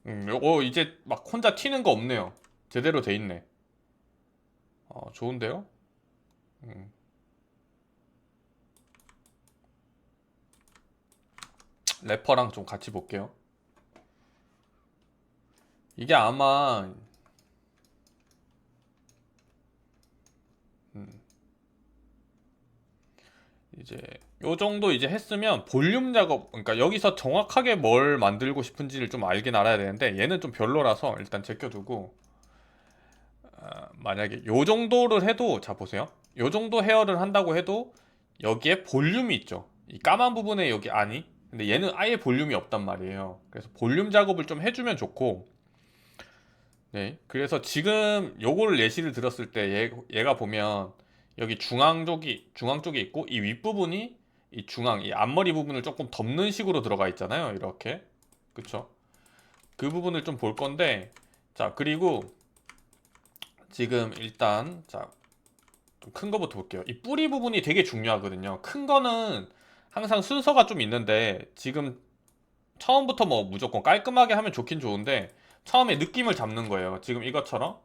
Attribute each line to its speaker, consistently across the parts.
Speaker 1: 요거 이제 막 혼자 튀는 거 없네요. 제대로 돼 있네. 좋은데요? 음, 래퍼랑 좀 같이 볼게요. 이게 아마 음, 이제 요 정도 이제 했으면 볼륨 작업, 그러니까 여기서 정확하게 뭘 만들고 싶은지를 좀 알긴 알아야 되는데 얘는 좀 별로라서 일단 제껴두고, 만약에 요 정도를 해도, 자 보세요. 요 정도 헤어를 한다고 해도 여기에 볼륨이 있죠. 이 까만 부분에 여기 아니, 근데 얘는 아예 볼륨이 없단 말이에요. 그래서 볼륨 작업을 좀 해주면 좋고, 네. 그래서 지금 요거를 예시를 들었을 때 얘가 보면 여기 중앙 쪽에 있고 이 윗부분이 이 중앙 이 앞머리 부분을 조금 덮는 식으로 들어가 있잖아요. 이렇게. 그쵸? 그 부분을 좀 볼 건데, 자, 그리고 지금 일단 자, 좀 큰 거부터 볼게요. 이 뿌리 부분이 되게 중요하거든요. 큰 거는 항상 순서가 좀 있는데, 지금 처음부터 뭐 무조건 깔끔하게 하면 좋긴 좋은데 처음에 느낌을 잡는 거예요. 지금 이것처럼,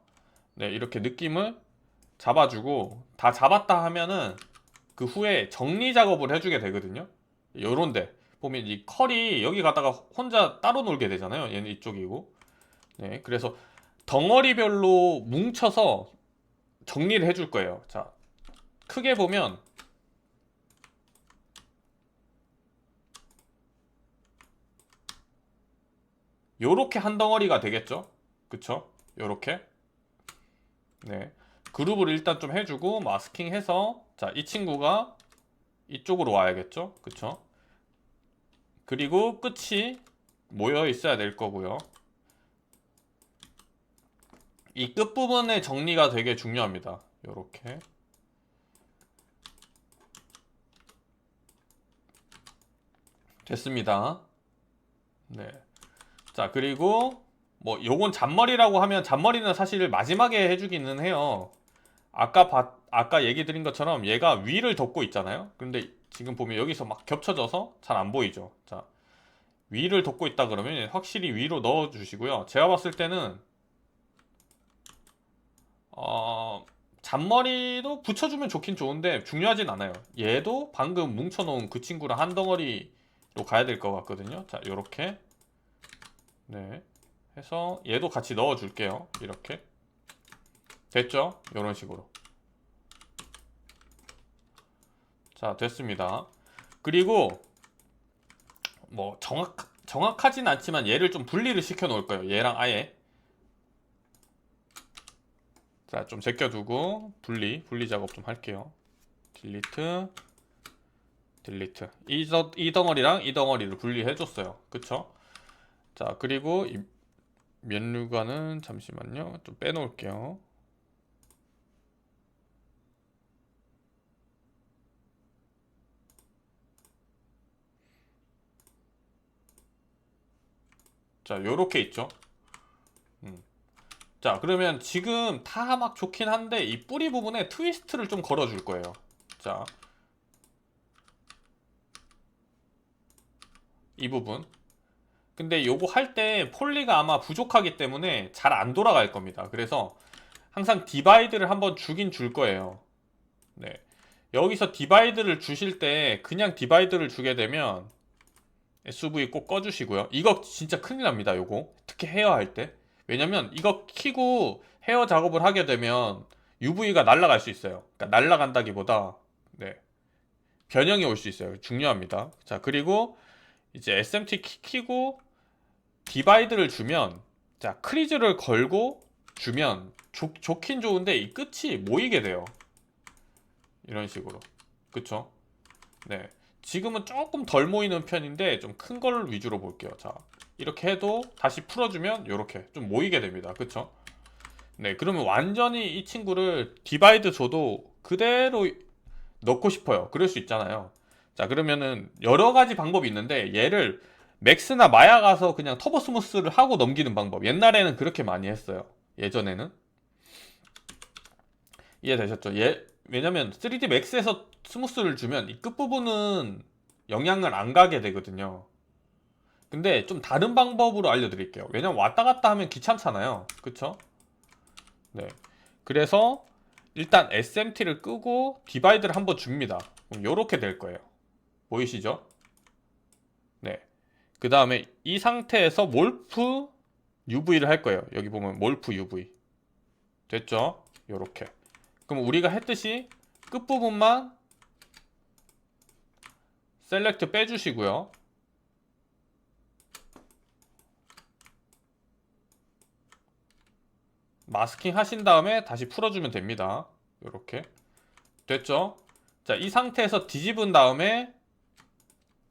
Speaker 1: 네, 이렇게 느낌을 잡아주고 다 잡았다 하면은 그 후에 정리 작업을 해주게 되거든요. 요런데 보면 이 컬이 여기 가다가 혼자 따로 놀게 되잖아요. 얘는 이쪽이고. 네, 그래서 덩어리별로 뭉쳐서 정리를 해줄 거예요. 자, 크게 보면 요렇게 한 덩어리가 되겠죠. 그쵸? 요렇게. 네. 그룹을 일단 좀 해주고 마스킹 해서, 자, 이 친구가 이쪽으로 와야겠죠. 그쵸? 그리고 끝이 모여 있어야 될 거고요. 이 끝부분의 정리가 되게 중요합니다. 요렇게. 됐습니다. 네. 자, 그리고 뭐 요건 잔머리라고 하면 잔머리는 사실 마지막에 해주기는 해요. 아까 얘기 드린 것처럼 얘가 위를 덮고 있잖아요. 근데 지금 보면 여기서 막 겹쳐져서 잘 안 보이죠. 자, 위를 덮고 있다 그러면 확실히 위로 넣어 주시고요. 제가 봤을 때는 어, 잔머리도 붙여주면 좋긴 좋은데 중요하진 않아요. 얘도 방금 뭉쳐놓은 그 친구랑 한 덩어리로 가야 될 것 같거든요. 자, 요렇게. 네. 해서 얘도 같이 넣어줄게요. 이렇게. 됐죠? 요런 식으로. 자, 됐습니다. 그리고 뭐 정확하진 않지만 얘를 좀 분리를 시켜 놓을 거예요. 얘랑 아예. 자, 좀 제껴두고 분리 작업 좀 할게요. 딜리트, 딜리트. 이 덩어리랑 이 덩어리를 분리해줬어요. 그쵸? 자, 그리고 이 면류관은 잠시만요. 좀 빼놓을게요. 자, 요렇게 있죠. 음. 자, 그러면 지금 다 막 좋긴 한데 이 뿌리 부분에 트위스트를 좀 걸어줄 거예요. 자, 이 부분. 근데 요거 할 때 폴리가 아마 부족하기 때문에 잘 안 돌아갈 겁니다. 그래서 항상 디바이드를 한번 주긴 줄 거예요. 네. 여기서 디바이드를 주실 때 그냥 디바이드를 주게 되면 SUV 꼭 꺼주시고요. 이거 진짜 큰일 납니다. 요거 특히 헤어 할 때. 왜냐면 이거 키고 헤어 작업을 하게 되면 UV가 날아갈 수 있어요. 그러니까 날아간다기보다, 네, 변형이 올 수 있어요. 중요합니다. 자, 그리고 이제 SMT 키고 디바이드를 주면, 자, 크리즈를 걸고 주면 좋긴 좋은데 이 끝이 모이게 돼요. 이런 식으로. 그쵸? 네. 지금은 조금 덜 모이는 편인데 좀 큰 걸 위주로 볼게요. 자, 이렇게 해도 다시 풀어주면 이렇게 좀 모이게 됩니다. 그쵸? 네. 그러면 완전히 이 친구를 디바이드 줘도 그대로 넣고 싶어요. 그럴 수 있잖아요. 자, 그러면은 여러 가지 방법이 있는데 얘를 맥스나 마야 가서 그냥 터보 스무스를 하고 넘기는 방법. 옛날에는 그렇게 많이 했어요. 예전에는. 이해되셨죠? 왜냐면 3D 맥스에서 스무스를 주면 이 끝부분은 영향을 안 가게 되거든요. 근데 좀 다른 방법으로 알려드릴게요. 왜냐면 왔다 갔다 하면 귀찮잖아요. 그쵸? 네. 그래서 일단 SMT를 끄고 디바이드를 한번 줍니다. 그럼 요렇게 될 거예요. 보이시죠? 네. 그 다음에 이 상태에서 몰프 UV를 할 거예요. 여기 보면 몰프 UV. 됐죠? 요렇게. 그럼 우리가 했듯이 끝부분만 셀렉트 빼주시고요. 마스킹 하신 다음에 다시 풀어주면 됩니다. 요렇게. 됐죠? 자, 이 상태에서 뒤집은 다음에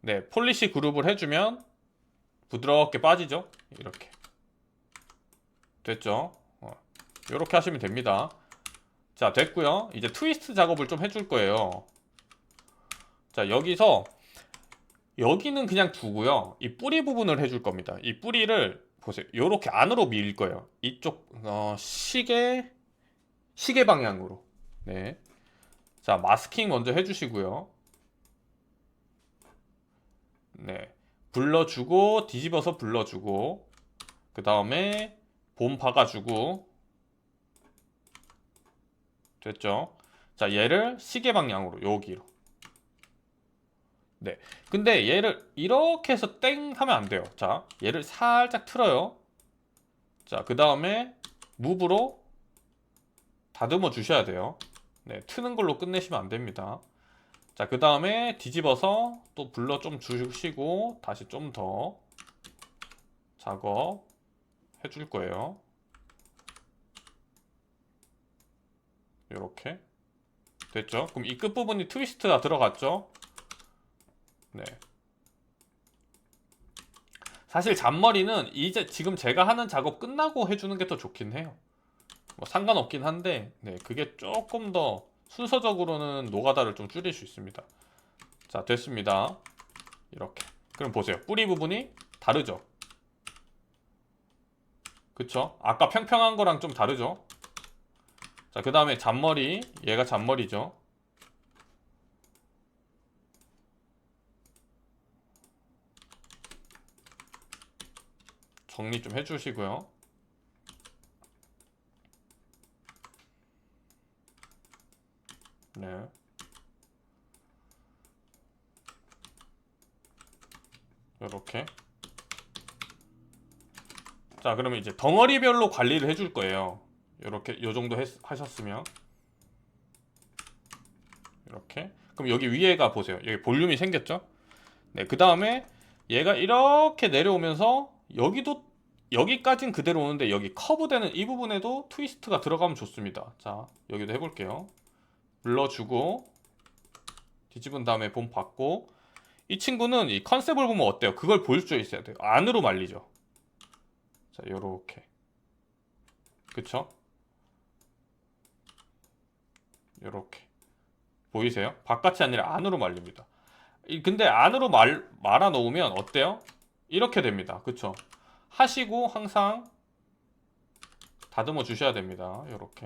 Speaker 1: 네, 폴리시 그룹을 해주면 부드럽게 빠지죠? 이렇게. 됐죠? 이렇게 하시면 됩니다. 자, 됐고요. 이제 트위스트 작업을 좀 해줄 거예요. 자, 여기는 그냥 두고요. 이 뿌리 부분을 해줄 겁니다. 이 뿌리를 보세요. 이렇게 안으로 밀 거예요. 이쪽 시계 방향으로. 네. 자, 마스킹 먼저 해주시고요. 네. 불러주고 뒤집어서 불러주고 그 다음에 봄 박아주고 됐죠? 자, 얘를 시계 방향으로 여기로. 네. 근데 얘를 이렇게 해서 땡 하면 안 돼요. 자, 얘를 살짝 틀어요. 자, 그 다음에 무브로 다듬어 주셔야 돼요. 네, 트는 걸로 끝내시면 안 됩니다. 자, 그 다음에 뒤집어서 또 불러 좀 주시고 다시 좀 더 작업 해줄 거예요. 이렇게 됐죠? 그럼 이 끝부분이 트위스트가 들어갔죠? 네. 사실 잔머리는 이제 지금 제가 하는 작업 끝나고 해주는 게 더 좋긴 해요. 뭐 상관없긴 한데, 네, 그게 조금 더 순서적으로는 노가다를 좀 줄일 수 있습니다. 자, 됐습니다. 이렇게. 그럼 보세요. 뿌리 부분이 다르죠? 그쵸? 아까 평평한 거랑 좀 다르죠? 자, 그 다음에 잔머리. 얘가 잔머리죠? 정리 좀 해주시고요. 네. 이렇게. 자, 그러면 이제 덩어리별로 관리를 해줄 거예요. 이렇게 요 정도 하셨으면 이렇게. 그럼 여기 위에가 보세요. 여기 볼륨이 생겼죠? 네, 그 다음에 얘가 이렇게 내려오면서 여기까진 그대로 오는데 여기 커브되는 이 부분에도 트위스트가 들어가면 좋습니다. 자, 여기도 해볼게요. 눌러주고 뒤집은 다음에 봄 받고 이 친구는 이 컨셉을 보면 어때요? 그걸 볼 수 있어야 돼요. 안으로 말리죠. 자, 요렇게. 그쵸? 요렇게. 보이세요? 바깥이 아니라 안으로 말립니다. 근데 안으로 말아 놓으면 어때요? 이렇게 됩니다. 그쵸? 하시고 항상 다듬어 주셔야 됩니다. 요렇게.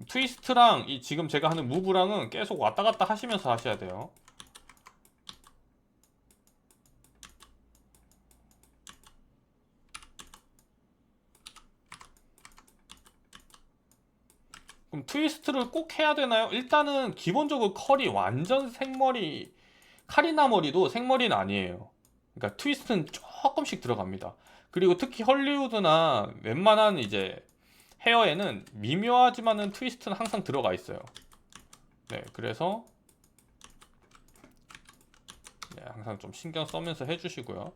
Speaker 1: 트위스트랑 이 지금 제가 하는 무브랑은 계속 왔다 갔다 하시면서 하셔야 돼요. 그럼 트위스트를 꼭 해야 되나요? 일단은 기본적으로 컬이 완전 생머리, 카리나 머리도 생머리는 아니에요. 그러니까 트위스트는 조금씩 들어갑니다. 그리고 특히 헐리우드나 웬만한 이제 헤어에는 미묘하지만은 트위스트는 항상 들어가 있어요. 네, 그래서 네, 항상 좀 신경 써면서 해주시고요.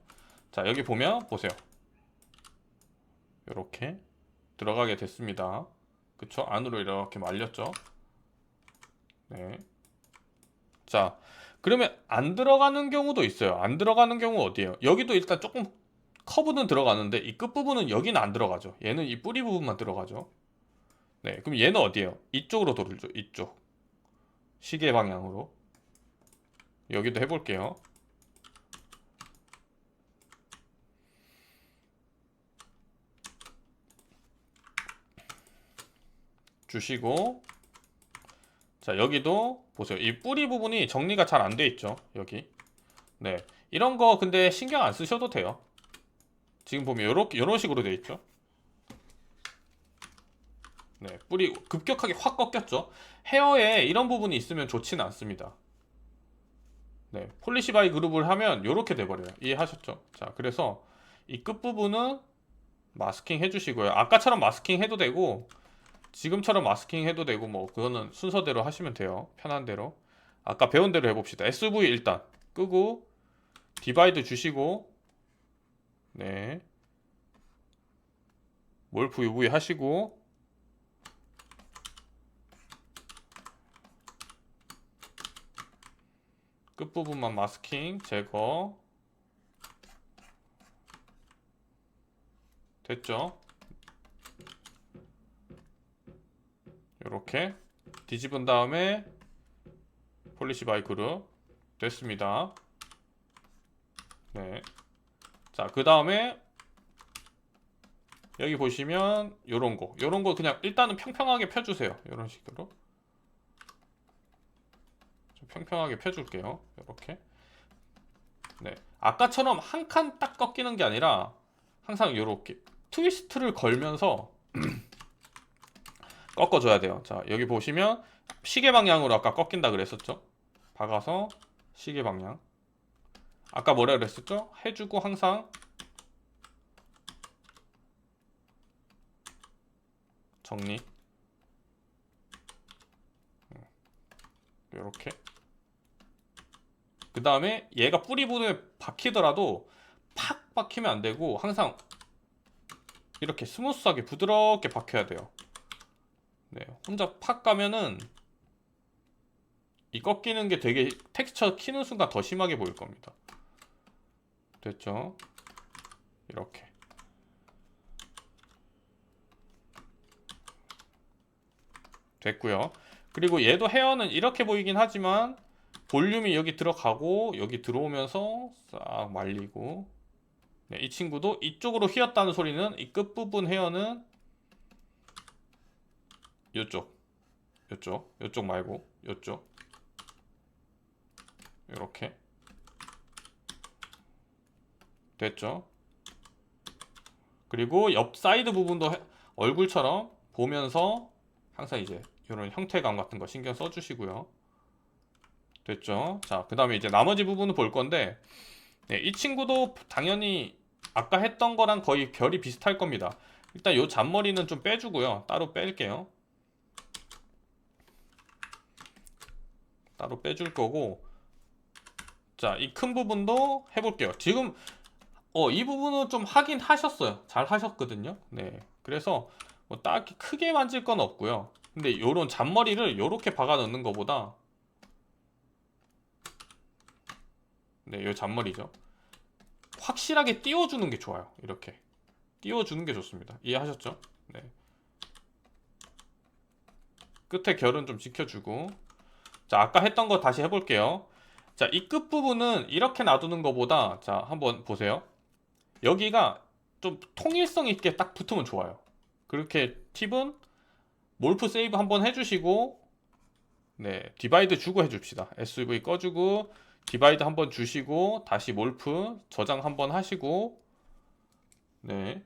Speaker 1: 자, 여기 보면 보세요. 이렇게 들어가게 됐습니다. 그쵸? 안으로 이렇게 말렸죠? 네. 자, 그러면 안 들어가는 경우도 있어요. 안 들어가는 경우 어디예요? 여기도 일단 조금 커브는 들어가는데 이 끝부분은 여기는 안 들어가죠. 얘는 이 뿌리 부분만 들어가죠. 네, 그럼 얘는 어디예요? 이쪽으로 돌죠. 이쪽. 시계 방향으로. 여기도 해볼게요. 주시고 자, 여기도 보세요. 이 뿌리 부분이 정리가 잘 안 돼 있죠. 여기. 네, 이런 거 근데 신경 안 쓰셔도 돼요. 지금 보면 요런 식으로 돼 있죠. 네, 뿔이 급격하게 확 꺾였죠. 헤어에 이런 부분이 있으면 좋지는 않습니다. 네, 폴리시 바이 그룹을 하면 요렇게 돼버려요. 이해하셨죠? 자, 그래서 이 끝부분은 마스킹 해주시고요. 아까처럼 마스킹 해도 되고 지금처럼 마스킹 해도 되고 뭐 그거는 순서대로 하시면 돼요. 편한 대로. 아까 배운 대로 해봅시다. SV 일단 끄고 디바이드 주시고, 네, 몰프 UV 하시고, 끝부분만 마스킹 제거. 됐죠? 이렇게 뒤집은 다음에 폴리시 바이 그룹 됐습니다. 네. 자, 그 다음에 여기 보시면 요런 거 그냥 일단은 평평하게 펴주세요. 이런 식으로 좀 평평하게 펴줄게요. 이렇게. 네. 아까처럼 한 칸 딱 꺾이는 게 아니라 항상 이렇게 트위스트를 걸면서 꺾어줘야 돼요. 자, 여기 보시면 시계 방향으로 아까 꺾인다 그랬었죠? 박아서 시계 방향. 아까 뭐라 그랬었죠? 해주고 항상 정리. 이렇게. 그 다음에 얘가 뿌리 부분에 박히더라도 팍 박히면 안 되고 항상 이렇게 스무스하게 부드럽게 박혀야 돼요. 네, 혼자 팍 가면은 이 꺾이는 게 되게 텍스처 키는 순간 더 심하게 보일 겁니다. 됐죠? 이렇게. 됐고요. 그리고 얘도 헤어는 이렇게 보이긴 하지만 볼륨이 여기 들어가고 여기 들어오면서 싹 말리고, 네, 이 친구도 이쪽으로 휘었다는 소리는 이 끝부분 헤어는 요쪽 말고 요쪽 이렇게 됐죠. 그리고 옆 사이드 부분도 얼굴처럼 보면서 항상 이제 이런 형태감 같은 거 신경 써주시고요. 됐죠. 자, 그 다음에 이제 나머지 부분을 볼 건데, 네, 이 친구도 당연히 아까 했던 거랑 거의 결이 비슷할 겁니다. 일단 요 잔머리는 좀 빼주고요. 따로 뺄게요. 따로 빼줄 거고, 자, 이 큰 부분도 해볼게요. 지금 이 부분은 좀 하긴 하셨어요. 잘 하셨거든요. 네, 그래서 뭐 딱히 크게 만질 건 없고요. 근데 요런 잔머리를 요렇게 박아 넣는 것보다, 네, 요 잔머리죠, 확실하게 띄워주는 게 좋아요. 이렇게 띄워주는 게 좋습니다. 이해하셨죠? 네. 끝에 결은 좀 지켜주고. 자, 아까 했던 거 다시 해볼게요. 자, 이 끝부분은 이렇게 놔두는 것보다, 자, 한번 보세요. 여기가 좀 통일성 있게 딱 붙으면 좋아요. 그렇게 팁은 몰프 세이브 한번 해주시고, 네, 디바이드 주고 해줍시다. SV 꺼주고 디바이드 한번 주시고 다시 몰프 저장 한번 하시고, 네,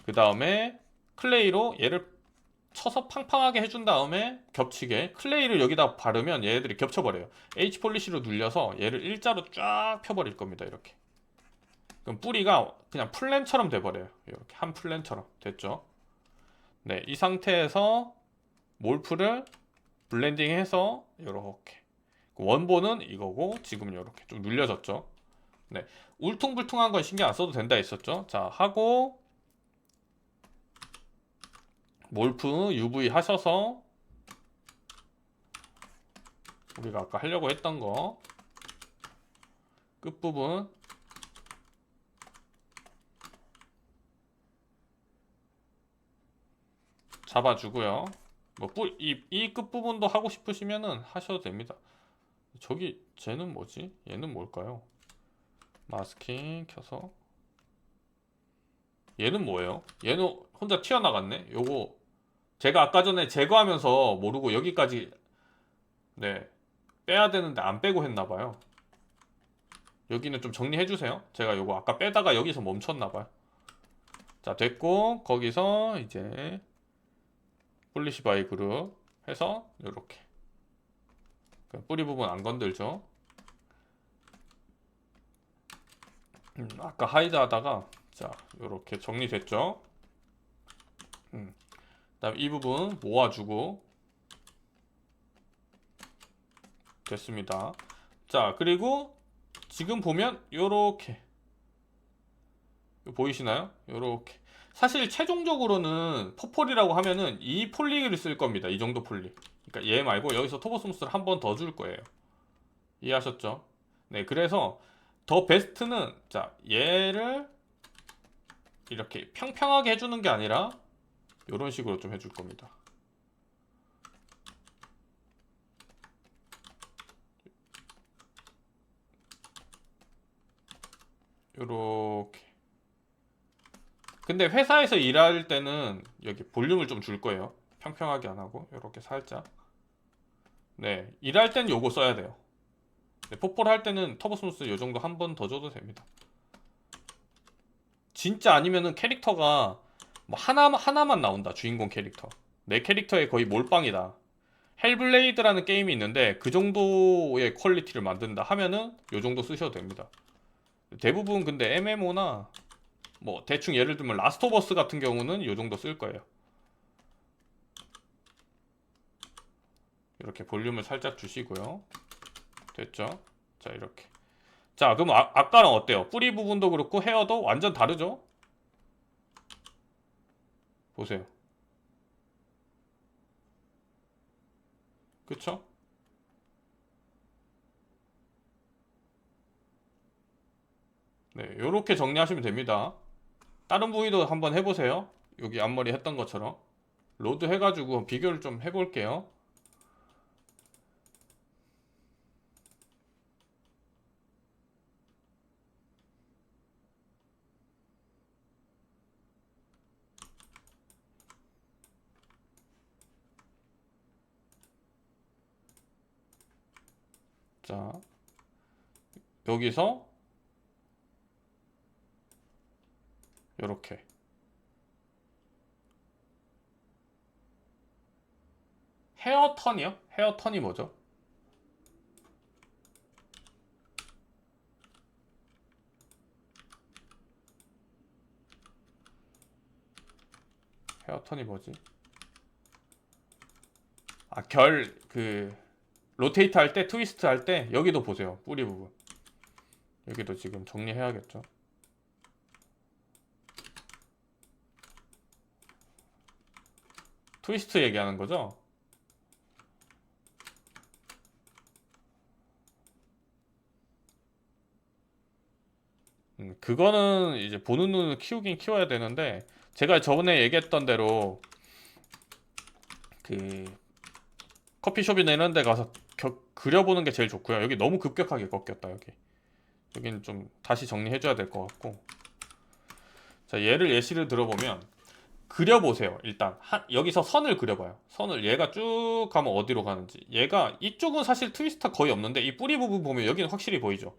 Speaker 1: 그 다음에 클레이로 얘를 쳐서 팡팡하게 해준 다음에 겹치게 클레이를 여기다 바르면 얘들이 겹쳐버려요. H 폴리시로 눌려서 얘를 일자로 쫙 펴버릴 겁니다. 이렇게. 그럼 뿌리가 그냥 플랜처럼 돼버려요. 이렇게 한 플랜처럼 됐죠? 네, 이 상태에서 몰프를 블렌딩해서 이렇게, 원본은 이거고 지금 이렇게 좀 눌려졌죠. 네, 울퉁불퉁한 건 신경 안 써도 된다 했었죠. 자, 하고 몰프 UV 하셔서 우리가 아까 하려고 했던 거 끝부분 잡아주고요. 뭐 이 끝부분도 하고 싶으시면은 하셔도 됩니다. 저기 쟤는 뭐지? 얘는 뭘까요? 마스킹 켜서 얘는 뭐예요? 얘는 혼자 튀어나갔네. 요거 제가 아까 전에 제거하면서 모르고 여기까지, 네, 빼야 되는데 안 빼고 했나 봐요. 여기는 좀 정리해 주세요. 제가 요거 아까 빼다가 여기서 멈췄나 봐요. 자, 됐고 거기서 이제 폴리시 바이 그룹 해서 요렇게 뿌리 부분 안 건들죠. 아까 하이드 하다가 자 요렇게 정리됐죠. 그다음 이 부분 모아주고 됐습니다. 자, 그리고 지금 보면 요렇게 보이시나요? 요렇게 사실 최종적으로는 퍼폴이라고 하면은 이 폴리를 쓸 겁니다. 이 정도 폴리. 그러니까 얘 말고 여기서 터보스무스를 한 번 더 줄 거예요. 이해하셨죠? 네, 그래서 더 베스트는 자 얘를 이렇게 평평하게 해주는 게 아니라 이런 식으로 좀 해줄 겁니다. 요렇게. 근데 회사에서 일할 때는 여기 볼륨을 좀 줄 거예요. 평평하게 안 하고 요렇게 살짝. 네, 일할 땐 요거 써야 돼요. 네, 포폴 할 때는 터보스무스 요 정도 한 번 더 줘도 됩니다. 진짜 아니면은 캐릭터가 뭐 하나만 나온다. 주인공 캐릭터. 내 캐릭터에 거의 몰빵이다. 헬블레이드라는 게임이 있는데 그 정도의 퀄리티를 만든다 하면은 요 정도 쓰셔도 됩니다. 대부분 근데 MMO나 뭐 대충 예를 들면 라스트 오브 어스 같은 경우는 요 정도 쓸 거예요. 이렇게 볼륨을 살짝 주시고요. 됐죠? 자, 이렇게. 자, 그럼 아까랑 어때요? 뿌리 부분도 그렇고 헤어도 완전 다르죠? 보세요. 그쵸? 네, 요렇게 정리하시면 됩니다. 다른 부위도 한번 해보세요. 여기 앞머리 했던 것처럼. 로드 해가지고 비교를 좀 해볼게요. 자, 여기서 요렇게. 헤어 턴이요? 헤어 턴이 뭐죠? 헤어 턴이 뭐지? 아, 로테이트 할 때, 트위스트 할 때, 여기도 보세요. 뿌리 부분. 여기도 지금 정리해야겠죠. 트위스트 얘기하는 거죠? 그거는 이제 보는 눈을 키우긴 키워야 되는데, 제가 저번에 얘기했던 대로, 그, 커피숍이나 이런 데 가서 그려보는 게 제일 좋고요. 여기 너무 급격하게 꺾였다, 여기. 여기는 좀 다시 정리해줘야 될 것 같고. 자, 예시를 들어보면, 그려보세요. 일단 여기서 선을 그려봐요. 선을 얘가 쭉 가면 어디로 가는지. 얘가 이쪽은 사실 트위스터 거의 없는데 이 뿌리 부분 보면 여기는 확실히 보이죠.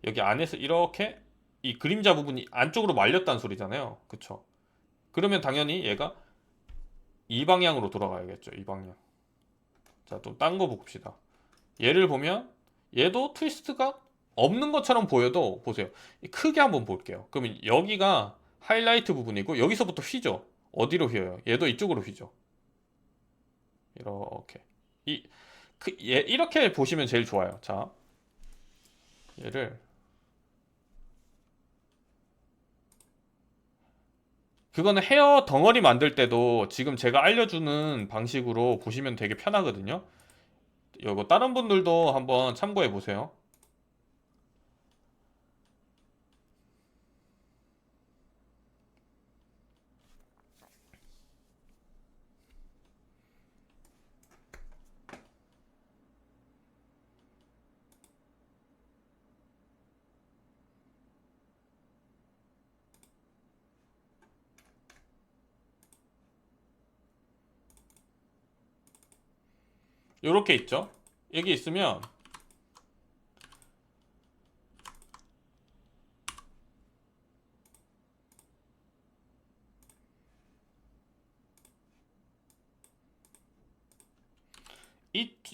Speaker 1: 여기 안에서 이렇게 이 그림자 부분이 안쪽으로 말렸다는 소리잖아요. 그쵸? 그러면 당연히 얘가 이 방향으로 돌아가야겠죠. 이 방향. 자, 또 딴 거 봅시다. 얘를 보면 얘도 트위스트가 없는 것처럼 보여도 보세요. 크게 한번 볼게요. 그러면 여기가 하이라이트 부분이고 여기서부터 휘죠. 어디로 휘어요? 얘도 이쪽으로 휘죠. 이렇게 이렇게 보시면 제일 좋아요. 자, 얘를 그거는 헤어 덩어리 만들 때도 지금 제가 알려주는 방식으로 보시면 되게 편하거든요. 이거 다른 분들도 한번 참고해 보세요. 이렇게 있죠. 여기 있으면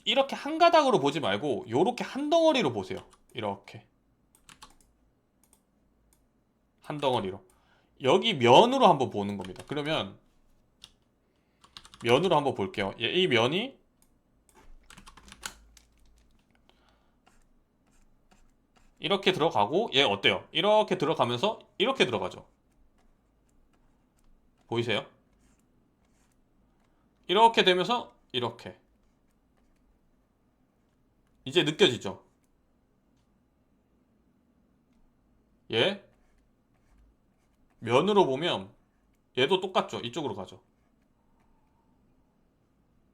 Speaker 1: 이렇게 한 가닥으로 보지 말고 요렇게 한 덩어리로 보세요. 이렇게 한 덩어리로. 여기 면으로 한번 보는 겁니다. 그러면 면으로 한번 볼게요. 이 면이 이렇게 들어가고 얘 어때요? 이렇게 들어가면서 이렇게 들어가죠. 보이세요? 이렇게 되면서 이렇게. 이제 느껴지죠? 얘 면으로 보면 얘도 똑같죠? 이쪽으로 가죠.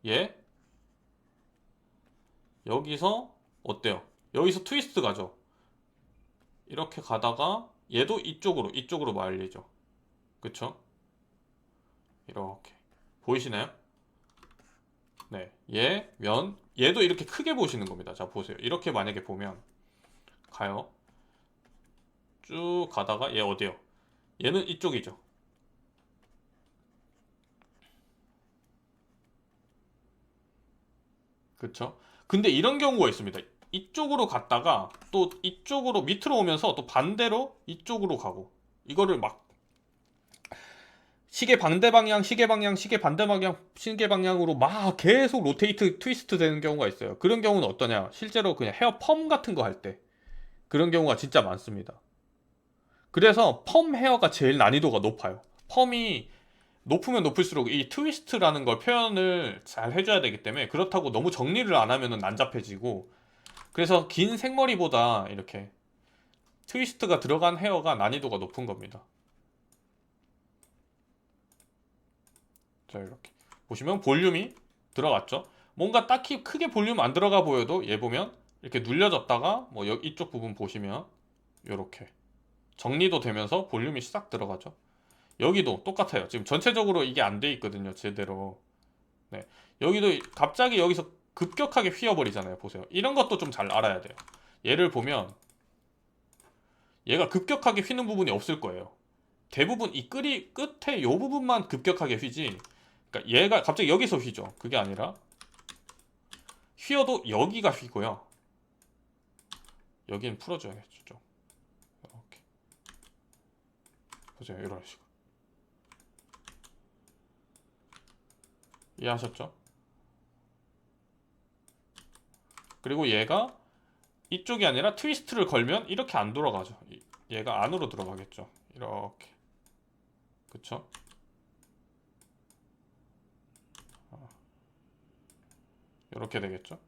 Speaker 1: 얘 여기서 어때요? 여기서 트위스트 가죠? 이렇게 가다가 얘도 이쪽으로 말리죠. 그쵸? 이렇게 보이시나요? 네, 얘도 이렇게 크게 보시는 겁니다. 자, 보세요. 이렇게 만약에 보면 가요. 쭉 가다가 얘 어디요? 얘는 이쪽이죠. 그쵸? 근데 이런 경우가 있습니다. 이쪽으로 갔다가 또 이쪽으로 밑으로 오면서 또 반대로 이쪽으로 가고 이거를 막 시계 반대 방향, 시계 방향, 시계 반대 방향, 시계 방향으로 막 계속 로테이트, 트위스트 되는 경우가 있어요. 그런 경우는 어떠냐? 실제로 그냥 헤어 펌 같은 거 할 때 그런 경우가 진짜 많습니다. 그래서 펌 헤어가 제일 난이도가 높아요. 펌이 높으면 높을수록 이 트위스트라는 걸 표현을 잘 해줘야 되기 때문에 그렇다고 너무 정리를 안 하면 난잡해지고 그래서 긴 생머리보다 이렇게 트위스트가 들어간 헤어가 난이도가 높은 겁니다. 자, 이렇게 보시면 볼륨이 들어갔죠. 뭔가 딱히 크게 볼륨 안 들어가 보여도 얘 보면 이렇게 눌려졌다가 뭐 이쪽 부분 보시면 이렇게 정리도 되면서 볼륨이 싹 들어가죠. 여기도 똑같아요. 지금 전체적으로 이게 안 돼 있거든요. 제대로. 네. 여기도 갑자기 여기서 급격하게 휘어버리잖아요. 보세요. 이런 것도 좀 잘 알아야 돼요. 얘를 보면 얘가 급격하게 휘는 부분이 없을 거예요. 대부분 이 끝에 요 부분만 급격하게 휘지. 그러니까 얘가 갑자기 여기서 휘죠. 그게 아니라 휘어도 여기가 휘고요. 여기는 풀어줘야겠죠. 좀. 이렇게 보세요. 이런 식으로. 이해하셨죠? 그리고 얘가 이쪽이 아니라 트위스트를 걸면 이렇게 안 돌아가죠. 얘가 안으로 들어가겠죠. 이렇게. 그쵸? 이렇게 되겠죠.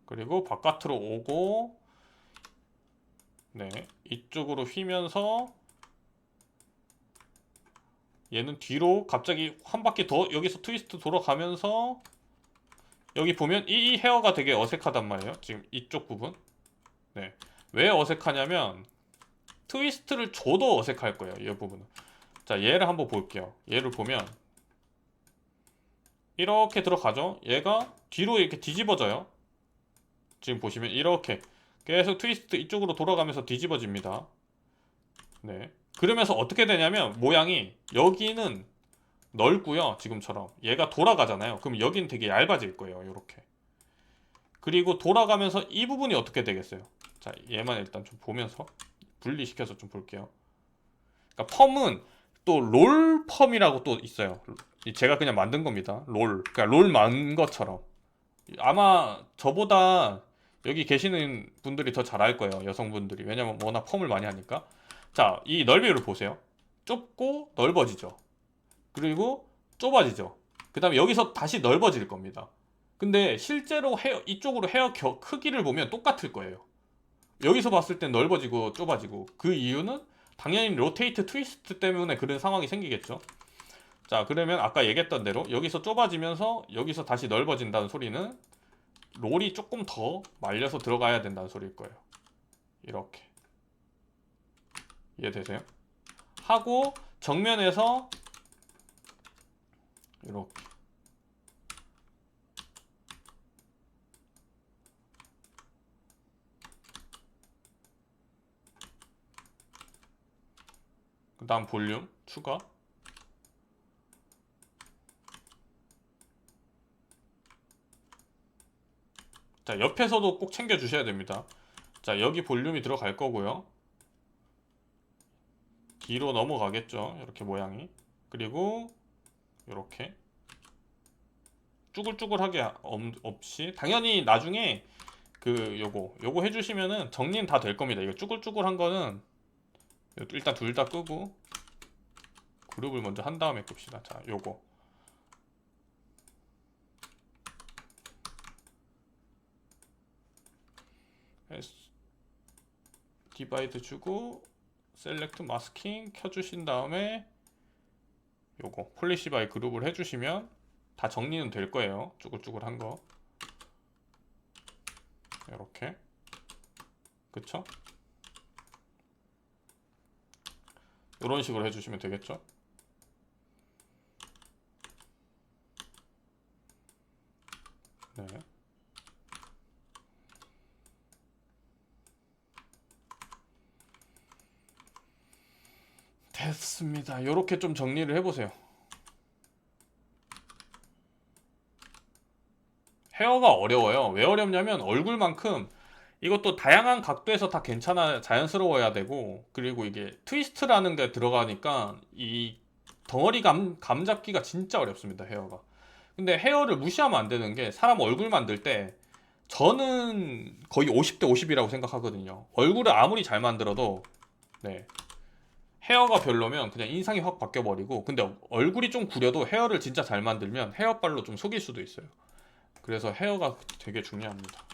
Speaker 1: 그리고 바깥으로 오고 네 이쪽으로 휘면서 얘는 뒤로 갑자기 한 바퀴 더 여기서 트위스트 돌아가면서 여기 보면 이 헤어가 되게 어색하단 말이에요. 지금 이쪽 부분. 네. 왜 어색하냐면 트위스트를 줘도 어색할 거예요. 이 부분은. 자, 얘를 한번 볼게요. 얘를 보면 이렇게 들어가죠. 얘가 뒤로 이렇게 뒤집어져요. 지금 보시면 이렇게 계속 트위스트 이쪽으로 돌아가면서 뒤집어집니다. 네. 그러면서 어떻게 되냐면 모양이 여기는 넓고요. 지금처럼 얘가 돌아가잖아요. 그럼 여기는 되게 얇아질 거예요. 이렇게. 그리고 돌아가면서 이 부분이 어떻게 되겠어요? 자, 얘만 일단 좀 보면서 분리시켜서 좀 볼게요. 그러니까 펌은 또 롤 펌이라고 또 있어요. 제가 그냥 만든 겁니다. 그러니까 롤 만 것처럼. 아마 저보다 여기 계시는 분들이 더 잘 알 거예요. 여성분들이. 왜냐면 워낙 펌을 많이 하니까. 자, 이 넓이를 보세요. 좁고 넓어지죠. 그리고 좁아지죠. 그 다음에 여기서 다시 넓어질 겁니다. 근데 실제로 이쪽으로 헤어 크기를 보면 똑같을 거예요. 여기서 봤을 땐 넓어지고 좁아지고 그 이유는 당연히 로테이트 트위스트 때문에 그런 상황이 생기겠죠. 자, 그러면 아까 얘기했던 대로 여기서 좁아지면서 여기서 다시 넓어진다는 소리는 롤이 조금 더 말려서 들어가야 된다는 소리일 거예요. 이렇게 이해되세요? 하고 정면에서 이렇게 그 다음 볼륨 추가 자, 옆에서도 꼭 챙겨 주셔야 됩니다. 자, 여기 볼륨이 들어갈 거고요. 뒤로 넘어가겠죠, 이렇게 모양이. 그리고 이렇게 쭈글쭈글하게 없이, 당연히 나중에 요거 해주시면은 정리는 다 될 겁니다. 이거 쭈글쭈글한 거는 일단 둘 다 끄고 그룹을 먼저 한 다음에 끕시다. 자, 요거 디바이드 주고 셀렉트 마스킹 켜주신 다음에 요거 폴리시 바이 그룹을 해주시면 다 정리는 될 거예요. 쭈글쭈글한 거 이렇게, 그쵸? 이런 식으로 해주시면 되겠죠? 네. 됐습니다. 이렇게 좀 정리를 해보세요. 헤어가 어려워요. 왜 어렵냐면 얼굴만큼 이것도 다양한 각도에서 다 괜찮아, 자연스러워야 되고, 그리고 이게 트위스트라는 게 들어가니까 이 덩어리 감 잡기가 진짜 어렵습니다, 헤어가. 근데 헤어를 무시하면 안 되는 게, 사람 얼굴 만들 때 저는 거의 50대 50이라고 생각하거든요. 얼굴을 아무리 잘 만들어도 네, 헤어가 별로면 그냥 인상이 확 바뀌어버리고, 근데 얼굴이 좀 구려도 헤어를 진짜 잘 만들면 헤어빨로 좀 속일 수도 있어요. 그래서 헤어가 되게 중요합니다.